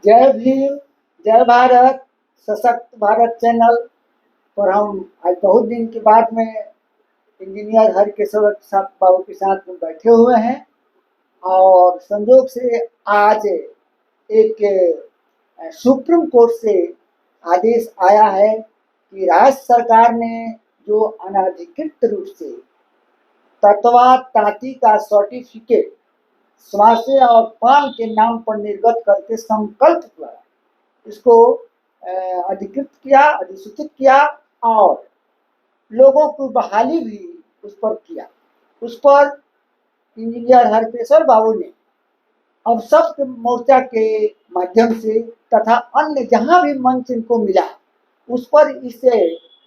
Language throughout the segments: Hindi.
जय भीम, जय भारत, सशक्त भारत चैनल पर हम आज बहुत दिन के बाद में इंजीनियर हरकिशोर साहब बाबू के साथ में बैठे हुए हैं और संजोग से आज एक सुप्रीम कोर्ट से आदेश आया है कि राज्य सरकार ने जो अनधिकृत रूप से तत्वा तांती का सर्टिफिकेट स्वास्थ्य और पान के नाम पर निर्गत करके संकल्प द्वारा इसको अधिकृत किया, अधिसूचित किया और लोगों की बहाली भी उस पर किया। उस पर इंजीनियर हरकिशोर बाबू ने अब सब मोर्चा के माध्यम से तथा अन्य जहां भी मंच इनको मिला उस पर इस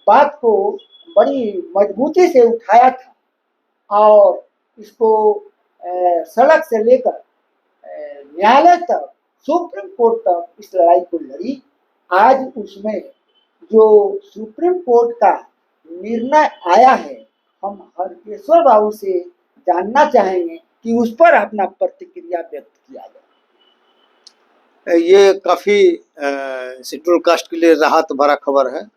बात को बड़ी मजबूती से उठाया था और इसको सड़क से लेकर न्यायालय तक, सुप्रीम कोर्ट तक इस लड़ाई को लड़ी। आज उसमें जो सुप्रीम कोर्ट का निर्णय आया है, हम हरकिशोर बाबू से जानना चाहेंगे कि उस पर अपना प्रतिक्रिया व्यक्त किया जाए। ये काफ़ी शेड्यूल कास्ट के लिए राहत भरा खबर है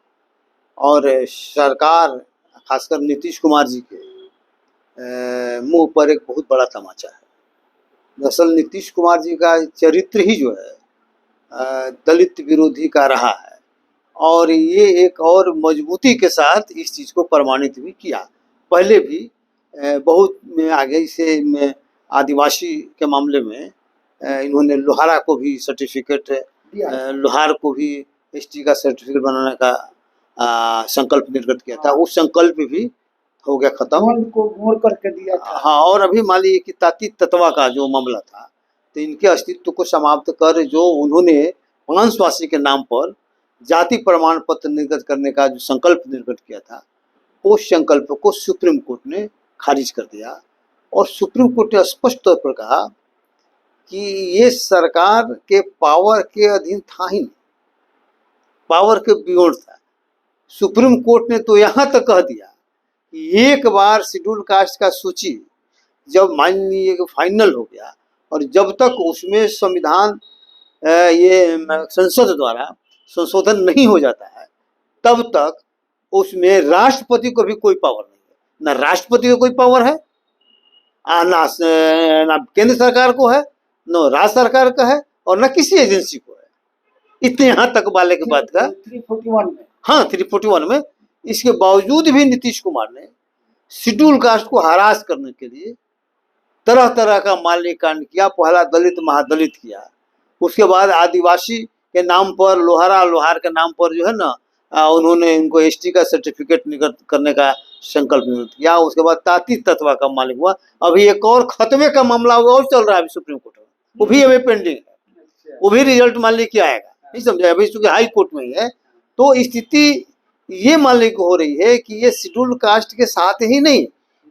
और सरकार खासकर नीतीश कुमार जी के मुंह पर एक बहुत बड़ा तमाचा है। दरअसल नीतीश कुमार जी का चरित्र ही जो है दलित विरोधी का रहा है और ये एक और मजबूती के साथ इस चीज़ को प्रमाणित भी किया। पहले भी बहुत में आगे इसे में आदिवासी के मामले में इन्होंने लोहारा को भी सर्टिफिकेट, लोहार को भी एसटी का सर्टिफिकेट बनाने का संकल्प निर्गत किया था। वो संकल्प भी हो गया खत्म, को मोड़ करके दिया था। हाँ, और अभी मान लीजिए कि ताती तत्वा का जो मामला था तो इनके अस्तित्व को समाप्त कर जो उन्होंने पांचवासी के नाम पर जाति प्रमाण पत्र निर्गत करने का जो संकल्प निर्गत किया था, उस संकल्प को सुप्रीम कोर्ट ने खारिज कर दिया और सुप्रीम कोर्ट ने स्पष्ट तौर पर कहा कि ये सरकार के पावर के अधीन था ही नहीं, पावर के बियॉन्ड था। सुप्रीम कोर्ट ने तो यहाँ तक कह दिया कि एक बार शेड्यूल कास्ट का सूची जब मान लीजिए कि फाइनल हो गया और जब तक उसमें संविधान ये संसद द्वारा संशोधन नहीं हो जाता है तब तक उसमें राष्ट्रपति को भी कोई पावर नहीं है। ना राष्ट्रपति को कोई पावर है, ना केंद्र सरकार को है, न राज्य सरकार का है और न किसी एजेंसी को है। इतने यहाँ तक वाले के बाद का 341 में, हाँ 341 में, इसके बावजूद भी नीतीश कुमार ने शेड्यूल कास्ट को हरास करने के लिए तरह तरह का माल्य कांड किया। पहला दलित महादलित किया, उसके बाद आदिवासी के नाम पर लोहार के नाम पर जो है ना उन्होंने इनको एसटी का सर्टिफिकेट निर्गत करने का संकल्प निर्गत किया। उसके बाद ताती तत्वा का मालिक हुआ। अभी एक और खतमे का मामला हुआ और चल रहा है अभी सुप्रीम कोर्ट में, वो भी अभी पेंडिंग है, वो भी रिजल्ट मान ली क्या आएगा नहीं समझा, अभी चूंकि हाई कोर्ट में ही है। तो स्थिति ये मान ली हो रही है कि ये शेड्यूल कास्ट के साथ ही नहीं,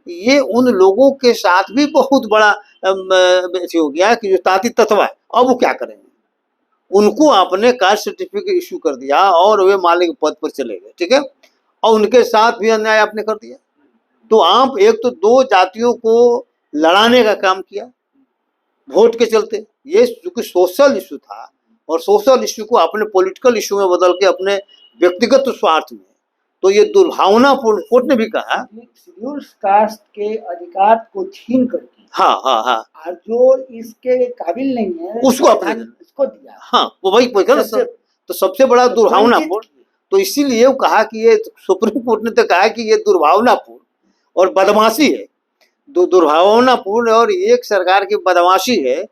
ये उन लोगों के साथ भी बहुत बड़ा हो गया कि जो ताती तत्वा है। अब वो क्या करेंगे, उनको आपने कास्ट सर्टिफिकेट इशू कर दिया और वे मालिक पद पर चले गए, ठीक है, और उनके साथ भी अन्याय आपने कर दिया। तो आप एक तो दो जातियों को लड़ाने का काम किया वोट के चलते, ये चूंकि सोशल इशू था और सोशल इशू को अपने पॉलिटिकल इशू में बदल के अपने व्यक्तिगत स्वार्थ में, तो ये दुर्भावनापूर्ण। कोर्ट ने भी कहा शेड्यूल कास्ट के अधिकार को छीन करके और जो इसके काबिल नहीं है उसको इसको दिया, हाँ वो वही तो सबसे बड़ा दुर्भावनापूर्ण। तो इसीलिए वो कहा कि ये सुप्रीम कोर्ट ने तो कहा कि ये दुर्भावनापूर्ण और बदमाशी है, दुर्भावनापूर्ण और एक सरकार की बदमाशी है।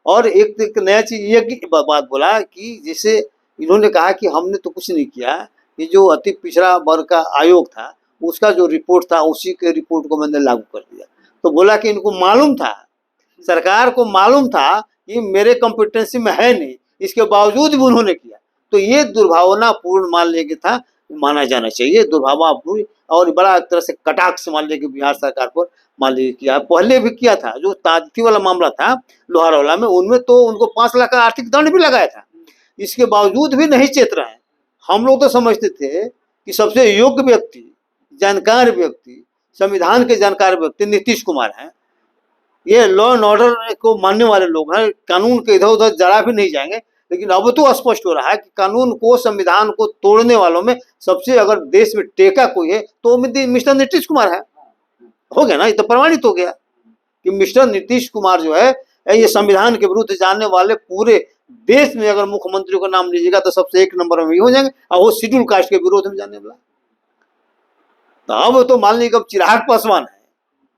और एक नया चीज ये बात बोला कि जैसे इन्होंने कहा कि हमने तो कुछ नहीं किया, ये जो अति पिछड़ा वर्ग का आयोग था उसका जो रिपोर्ट था उसी के रिपोर्ट को मैंने लागू कर दिया। तो बोला कि इनको मालूम था, सरकार को मालूम था कि मेरे कॉम्पिटेंसी में है नहीं, इसके बावजूद भी उन्होंने किया। तो ये दुर्भावनापूर्ण मान लेके था, माना जाना चाहिए दुर्भावनापूर्ण और बड़ा एक तरह से कटाक्ष मान लेके बिहार सरकार पर मान लीजिए किया। पहले भी किया था, जो ताती वाला मामला था लोहार वाला में, उनमें तो उनको 5 लाख का आर्थिक दंड भी लगाया था। इसके बावजूद भी नहीं चेत रहे हैं। हम लोग तो समझते थे कि सबसे योग्य व्यक्ति, जानकार व्यक्ति, संविधान के जानकार व्यक्ति नीतीश कुमार हैं। ये लॉ एंड ऑर्डर को मानने वाले लोग हैं, कानून के इधर उधर जरा भी नहीं जाएंगे। लेकिन अब तो स्पष्ट हो रहा है कि कानून को, संविधान को तोड़ने वालों में सबसे अगर देश में टेका कोई है तो मिस्टर नीतीश कुमार है। हो गया ना, ये तो प्रमाणित हो गया कि मिस्टर नीतीश कुमार जो है ये संविधान के विरुद्ध जाने वाले पूरे देश में अगर मुख्यमंत्री का नाम लीजिएगा तो सबसे एक नंबर में हो जाएंगे, और वो शेड्यूल कास्ट के विरोध में जाने वाला। तो अब तो मान लीजिए अब चिराग पासवान है,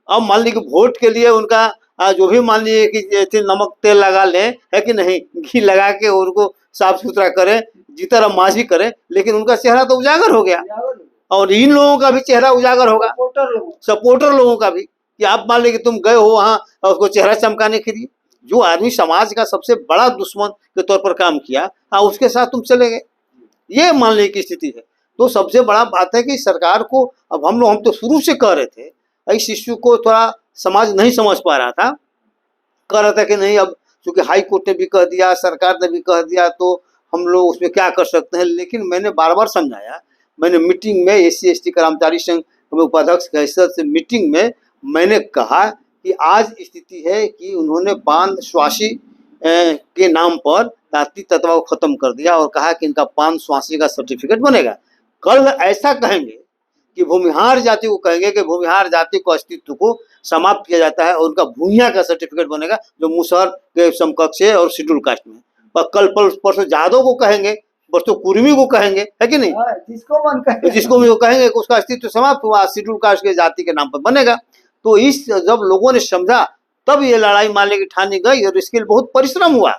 अब मान लीजिए वोट के लिए उनका जो भी मान लीजिए कि नमक तेल लगा लें, है कि नहीं, घी लगा के उनको साफ सुथरा करें, जीतराम मांझी करें, लेकिन उनका चेहरा तो उजागर हो गया। और इन लोगों का भी चेहरा उजागर होगा, सपोर्टर लोगों का भी, कि आप मान लीजिए कि तुम गए हो वहां और उसको चेहरा चमकाने के लिए। जो आदमी समाज का सबसे बड़ा दुश्मन के तौर पर काम किया, उसके साथ तुम चले गए, ये मान लीजिए की स्थिति है। तो सबसे बड़ा बात है कि सरकार को, अब हम तो शुरू से कह रहे थे, इस इश्यू को थोड़ा समाज नहीं समझ पा रहा था, कह रहा था कि नहीं, अब चूंकि हाई कोर्ट ने भी कह दिया, सरकार ने भी कह दिया, तो हम लोग उसमें क्या कर सकते हैं। लेकिन मैंने बार बार समझाया, मैंने मीटिंग में SC/ST कर्मचारी संघ उपाध्यक्ष की हैसियत से मीटिंग में मैंने कहा कि आज स्थिति है कि उन्होंने पान स्वासी के नाम पर जाति तत्व को खत्म कर दिया और कहा कि इनका पान स्वासी का सर्टिफिकेट बनेगा। कल ऐसा कहेंगे कि भूमिहार जाति को कहेंगे कि भूमिहार जाति को अस्तित्व को समाप्त किया जाता है और उनका भूमिया का सर्टिफिकेट बनेगा जो मुसहर के समकक्ष है और शेड्यूल कास्ट में। और कल परसों जादव को कहेंगे, परसों कुर्मी को कहेंगे, है कि नहीं, जिसको भी वो कहेंगे कि उसका अस्तित्व समाप्त हुआ, शेड्यूल कास्ट के जाति के नाम पर बनेगा। तो इस जब लोगों ने समझा तब ये लड़ाई मारने की ठानी गई और इसके लिए बहुत परिश्रम हुआ।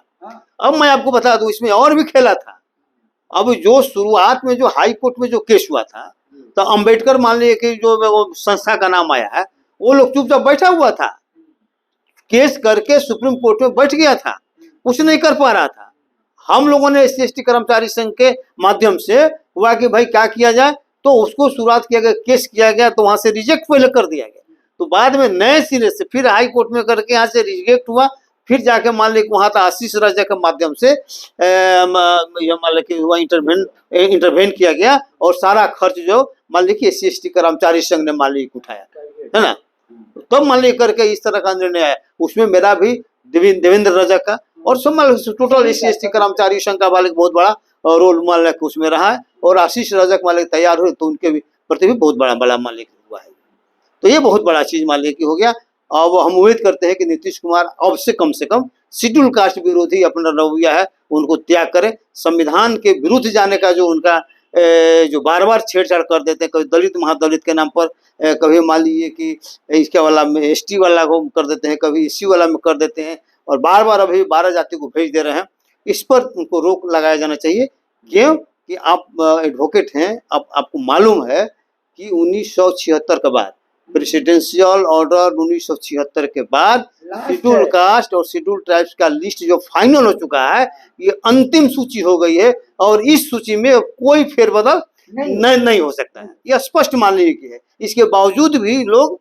अब मैं आपको बता दूं, इसमें और भी खेला था। अब जो शुरुआत में जो हाई कोर्ट में जो केस हुआ था, तो अंबेडकर मान लीजिए कि जो संस्था का नाम आया है, वो लोग चुपचाप बैठा हुआ था, केस करके सुप्रीम कोर्ट में बैठ गया था, कुछ नहीं कर पा रहा था। हम लोगों ने SC/ST कर्मचारी संघ के माध्यम से हुआ कि भाई क्या किया जाए, तो उसको शुरुआत किया गया, केस किया गया, तो वहां से रिजेक्ट पहले कर दिया गया, तो बाद में नए सिरे से फिर हाई कोर्ट में करके यहाँ से रिजेक्ट हुआ, फिर जाके मान लीजिए वहाँ था आशीष राजा के माध्यम से मान लीजिए हुआ इंटरवेन किया गया और सारा खर्च जो मान लीजिए SC/ST कर्मचारी संघ ने मान लीजिए उठाया, है ना। तब मान लीजिए करके इस तरह का निर्णय आया। उसमें मेरा भी देवेंद्र रजक का और सब टोटल SC/ST कर्मचारी संघ का मालिक बहुत बड़ा रोल मान लीजिए उसमें रहा है, और आशीष रजक मालिक तैयार हुए तो उनके भी प्रति भी बहुत बड़ा मालिक हुआ है। तो ये बहुत बड़ा चीज मान लीजिए कि हो गया। अब हम उम्मीद करते हैं कि नीतीश कुमार अब से कम शेड्यूल कास्ट विरोधी अपना रवैया है उनको त्याग करें। संविधान के विरुद्ध जाने का जो उनका जो बार बार छेड़छाड़ कर देते हैं, कभी दलित महादलित के नाम पर, कभी मान लीजिए कि इसके वाला में ST वाला को कर देते हैं, कभी SC वाला में कर देते हैं, और बार बार अभी 12 जाति को भेज दे रहे हैं। इस पर उनको रोक लगाया जाना चाहिए। क्यों कि आप एडवोकेट हैं, आपको मालूम है कि 1976 के बाद प्रेसिडेंशियल ऑर्डर 1976 के बाद शेड्यूल कास्ट और शेड्यूल ट्राइब्स का लिस्ट जो फाइनल हो चुका है, ये अंतिम सूची हो गई है और इस सूची में कोई फेरबदल नहीं हो सकता है, यह स्पष्ट मान लीजिए कि है। इसके बावजूद भी लोग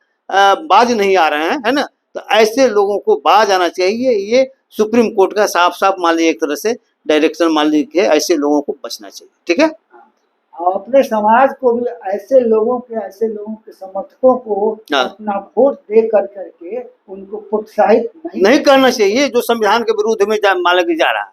बाज नहीं आ रहे हैं, है ना। तो ऐसे लोगों को बाज आना चाहिए। ये सुप्रीम कोर्ट का साफ साफ मान लीजिए एक तरह से डायरेक्शन मान लीजिए, ऐसे लोगों को बचना चाहिए, ठीक है। अपने समाज को भी ऐसे लोगों के समर्थकों को अपना वोट दे करके उनको प्रोत्साहित नहीं करना चाहिए, जो संविधान के विरुद्ध में माना जा रहा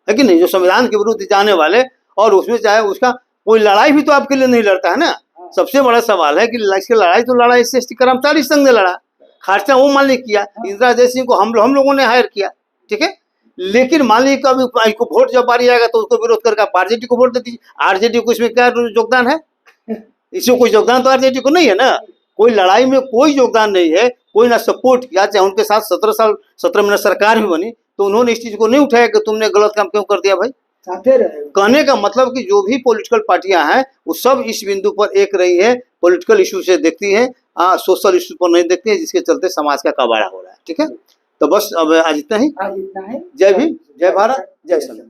है कि नहीं, जो संविधान के विरुद्ध जाने वाले, और उसमें चाहे उसका कोई लड़ाई भी तो आपके लिए नहीं लड़ता है ना। सबसे बड़ा सवाल है कि इसकी लड़ाई तो लड़ा SC/ST कर्मचारी संघ ने लड़ा, खर्चा वो मान लीजिए किया, इंदिरा जय सिंह को हम लोगों ने हायर किया, ठीक है। लेकिन मान लीजिए कभी को वोट जब बारी आएगा तो उसको विरोध करके आप RJD को वोट दे दीजिए। RJD को इसमें क्या योगदान है? इसमें कोई योगदान तो RJD को नहीं है ना, कोई लड़ाई में कोई योगदान नहीं है, कोई ना सपोर्ट किया। चाहे उनके साथ 17 महीने सरकार भी बनी तो उन्होंने इस चीज को नहीं उठाया कि तुमने गलत काम क्यों कर दिया भाई। कहने का मतलब कि जो भी पॉलिटिकल पार्टियां हैं वो सब इस बिंदु पर एक रही है, पॉलिटिकल इशू से देखती है, सोशल इशू पर नहीं देखती है, जिसके चलते समाज का कबाड़ा हो रहा है, ठीक है। तो बस अब आज इतना ही। जय भीम, जय भारत, जय संविधान।